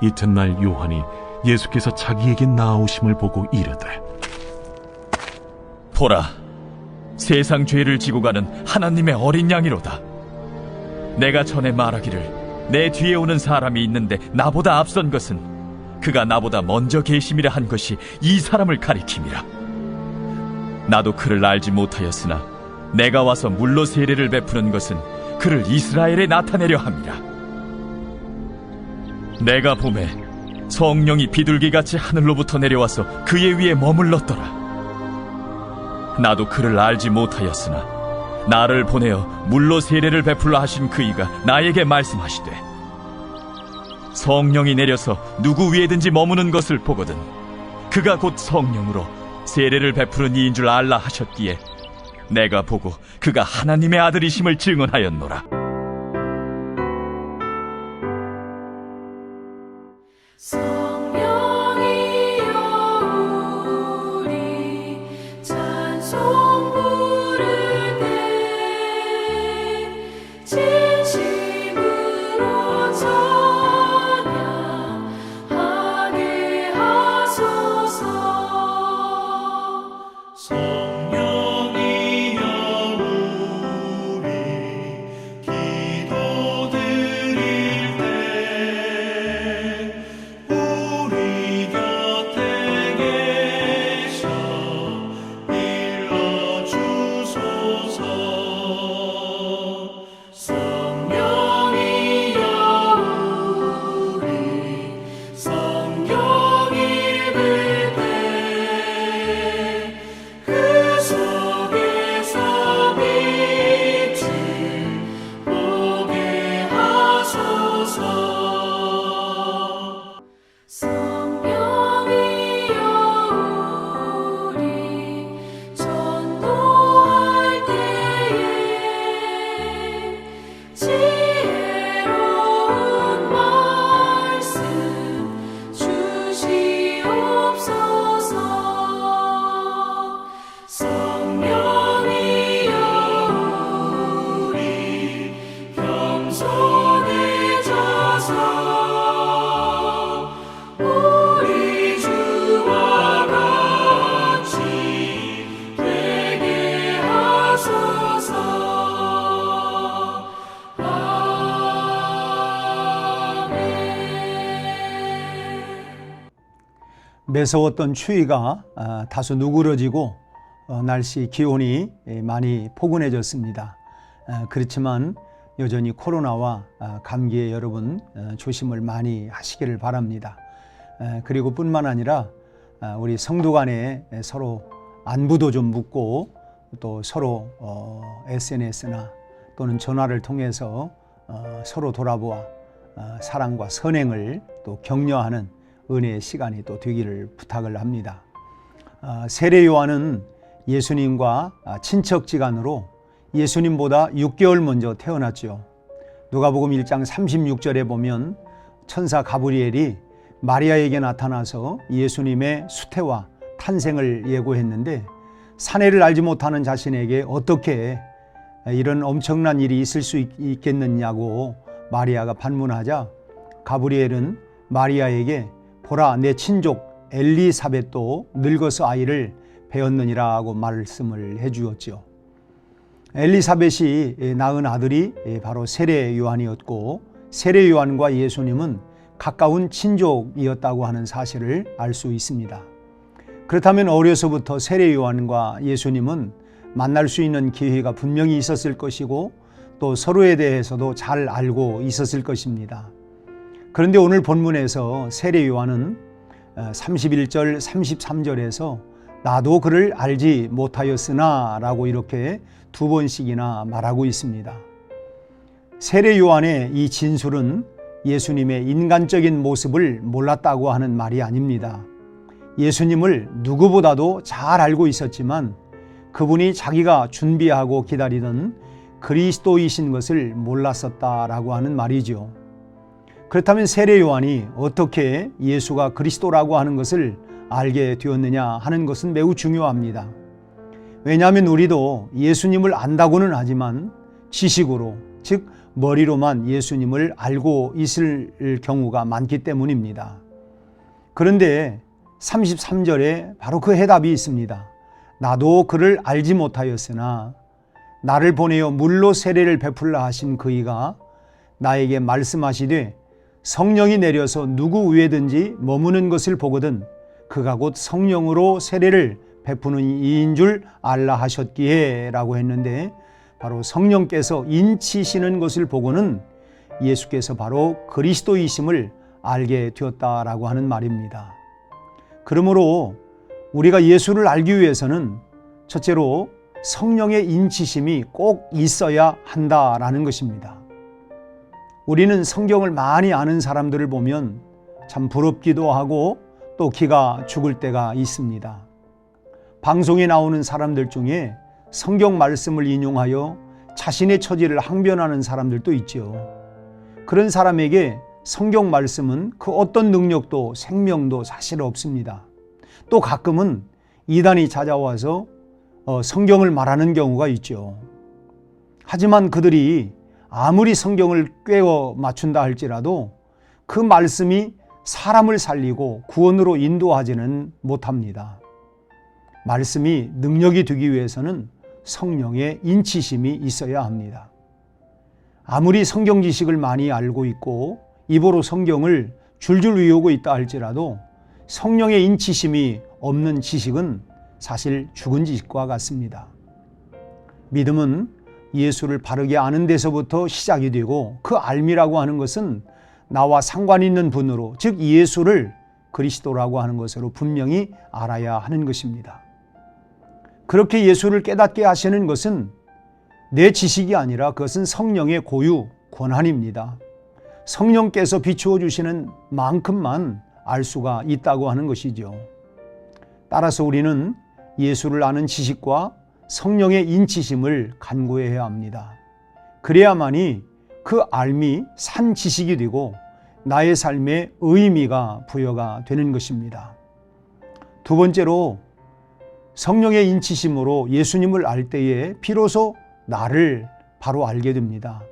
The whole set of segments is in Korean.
이튿날 요한이 예수께서 자기에게 나아오심을 보고 이르되, 보라, 세상 죄를 지고 가는 하나님의 어린 양이로다. 내가 전에 말하기를 내 뒤에 오는 사람이 있는데 나보다 앞선 것은 그가 나보다 먼저 계심이라 한 것이 이 사람을 가리킴이라. 나도 그를 알지 못하였으나 내가 와서 물로 세례를 베푸는 것은 그를 이스라엘에 나타내려 함이라. 내가 보매 성령이 비둘기같이 하늘로부터 내려와서 그의 위에 머물렀더라. 나도 그를 알지 못하였으나 나를 보내어 물로 세례를 베풀라 하신 그이가 나에게 말씀하시되, 성령이 내려서 누구 위에든지 머무는 것을 보거든 그가 곧 성령으로 세례를 베푸는 이인 줄 알라 하셨기에 내가 보고 그가 하나님의 아들이심을 증언하였노라. 매서웠던 추위가 다소 누그러지고 날씨 기온이 많이 포근해졌습니다. 그렇지만 여전히 코로나와 감기에 여러분 조심을 많이 하시기를 바랍니다. 그리고 뿐만 아니라 우리 성도 간에 서로 안부도 좀 묻고 또 서로 SNS나 또는 전화를 통해서 서로 돌아보아 사랑과 선행을 또 격려하는 은혜의 시간이 또 되기를 부탁을 합니다. 세례 요한은 예수님과 친척지간으로 예수님보다 6개월 먼저 태어났죠. 누가복음 1장 36절에 보면 천사 가브리엘이 마리아에게 나타나서 예수님의 수태와 탄생을 예고했는데, 사내를 알지 못하는 자신에게 어떻게 이런 엄청난 일이 있을 수 있겠느냐고 마리아가 반문하자, 가브리엘은 마리아에게 보라, 내 친족 엘리사벳도 늙어서 아이를 배었느니라고 말씀을 해주었죠. 엘리사벳이 낳은 아들이 바로 세례 요한이었고, 세례 요한과 예수님은 가까운 친족이었다고 하는 사실을 알 수 있습니다. 그렇다면 어려서부터 세례 요한과 예수님은 만날 수 있는 기회가 분명히 있었을 것이고 또 서로에 대해서도 잘 알고 있었을 것입니다. 그런데 오늘 본문에서 세례 요한은 31절 33절에서 나도 그를 알지 못하였으나 라고 이렇게 두 번씩이나 말하고 있습니다. 세례 요한의 이 진술은 예수님의 인간적인 모습을 몰랐다고 하는 말이 아닙니다. 예수님을 누구보다도 잘 알고 있었지만 그분이 자기가 준비하고 기다리던 그리스도이신 것을 몰랐었다라고 하는 말이죠. 그렇다면 세례 요한이 어떻게 예수가 그리스도라고 하는 것을 알게 되었느냐 하는 것은 매우 중요합니다. 왜냐하면 우리도 예수님을 안다고는 하지만 지식으로, 즉 머리로만 예수님을 알고 있을 경우가 많기 때문입니다. 그런데 33절에 바로 그 해답이 있습니다. 나도 그를 알지 못하였으나 나를 보내어 물로 세례를 베풀라 하신 그이가 나에게 말씀하시되 성령이 내려서 누구 위에든지 머무는 것을 보거든 그가 곧 성령으로 세례를 베푸는 이인 줄 알라 하셨기에 라고 했는데, 바로 성령께서 인치시는 것을 보고는 예수께서 바로 그리스도이심을 알게 되었다라고 하는 말입니다. 그러므로 우리가 예수를 알기 위해서는 첫째로 성령의 인치심이 꼭 있어야 한다라는 것입니다. 우리는 성경을 많이 아는 사람들을 보면 참 부럽기도 하고 또 기가 죽을 때가 있습니다. 방송에 나오는 사람들 중에 성경 말씀을 인용하여 자신의 처지를 항변하는 사람들도 있죠. 그런 사람에게 성경 말씀은 그 어떤 능력도 생명도 사실 없습니다. 또 가끔은 이단이 찾아와서 성경을 말하는 경우가 있죠. 하지만 그들이 아무리 성경을 꿰어 맞춘다 할지라도 그 말씀이 사람을 살리고 구원으로 인도하지는 못합니다. 말씀이 능력이 되기 위해서는 성령의 인치심이 있어야 합니다. 아무리 성경 지식을 많이 알고 있고 입으로 성경을 줄줄 외우고 있다 할지라도 성령의 인치심이 없는 지식은 사실 죽은 지식과 같습니다. 믿음은 예수를 바르게 아는 데서부터 시작이 되고, 그 알미라고 하는 것은 나와 상관 있는 분으로, 즉 예수를 그리스도라고 하는 것으로 분명히 알아야 하는 것입니다. 그렇게 예수를 깨닫게 하시는 것은 내 지식이 아니라 그것은 성령의 고유 권한입니다. 성령께서 비추어 주시는 만큼만 알 수가 있다고 하는 것이죠. 따라서 우리는 예수를 아는 지식과 성령의 인치심을 간구해야 합니다. 그래야만이 그 알미 산 지식이 되고 나의 삶에 의미가 부여가 되는 것입니다. 두 번째로 성령의 인치심으로 예수님을 알 때에 비로소 나를 바로 알게 됩니다.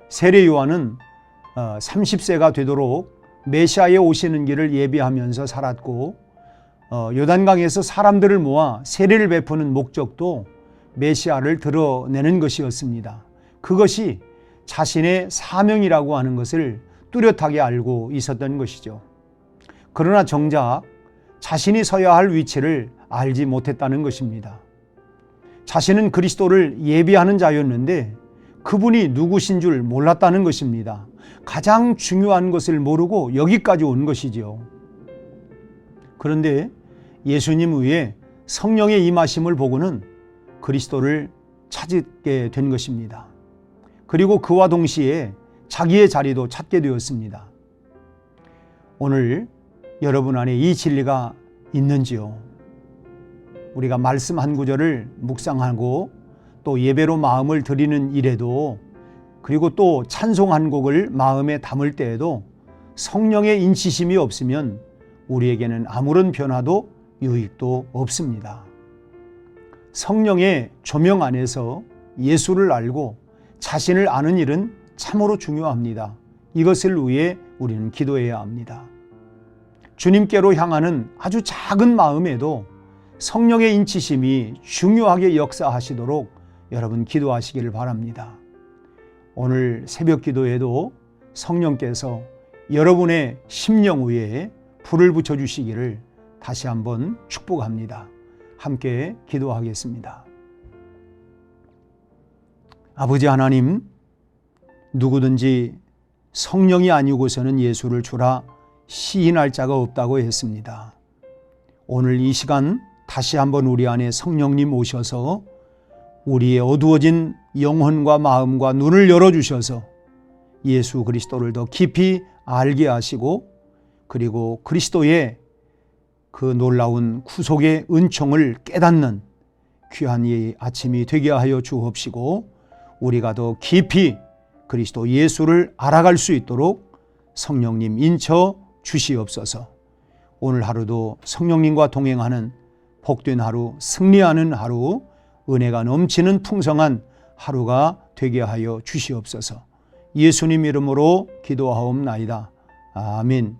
세례 요한은 30세가 되도록 메시아의 오시는 길을 예비하면서 살았고, 요단강에서 사람들을 모아 세례를 베푸는 목적도 메시아를 드러내는 것이었습니다. 그것이 자신의 사명이라고 하는 것을 뚜렷하게 알고 있었던 것이죠. 그러나 정작 자신이 서야 할 위치를 알지 못했다는 것입니다. 자신은 그리스도를 예비하는 자였는데 그분이 누구신 줄 몰랐다는 것입니다. 가장 중요한 것을 모르고 여기까지 온 것이죠. 그런데 예수님 위에 성령의 임하심을 보고는 그리스도를 찾게 된 것입니다. 그리고 그와 동시에 자기의 자리도 찾게 되었습니다. 오늘 여러분 안에 이 진리가 있는지요? 우리가 말씀 한 구절을 묵상하고 또 예배로 마음을 드리는 일에도, 그리고 또 찬송 한 곡을 마음에 담을 때에도 성령의 인치심이 없으면 우리에게는 아무런 변화도 유익도 없습니다. 성령의 조명 안에서 예수를 알고 자신을 아는 일은 참으로 중요합니다. 이것을 위해 우리는 기도해야 합니다. 주님께로 향하는 아주 작은 마음에도 성령의 인치심이 중요하게 역사하시도록 여러분 기도하시기를 바랍니다. 오늘 새벽 기도에도 성령께서 여러분의 심령 위에 불을 붙여주시기를 다시 한번 축복합니다. 함께 기도하겠습니다. 아버지 하나님, 누구든지 성령이 아니고서는 예수를 주라 시인할 자가 없다고 했습니다. 오늘 이 시간 다시 한번 우리 안에 성령님 오셔서 우리의 어두워진 영혼과 마음과 눈을 열어주셔서 예수 그리스도를 더 깊이 알게 하시고, 그리고 그리스도의 그 놀라운 구속의 은총을 깨닫는 귀한 이 아침이 되게 하여 주옵시고, 우리가 더 깊이 그리스도 예수를 알아갈 수 있도록 성령님 인쳐 주시옵소서. 오늘 하루도 성령님과 동행하는 복된 하루, 승리하는 하루, 은혜가 넘치는 풍성한 하루가 되게 하여 주시옵소서. 예수님 이름으로 기도하옵나이다. 아멘.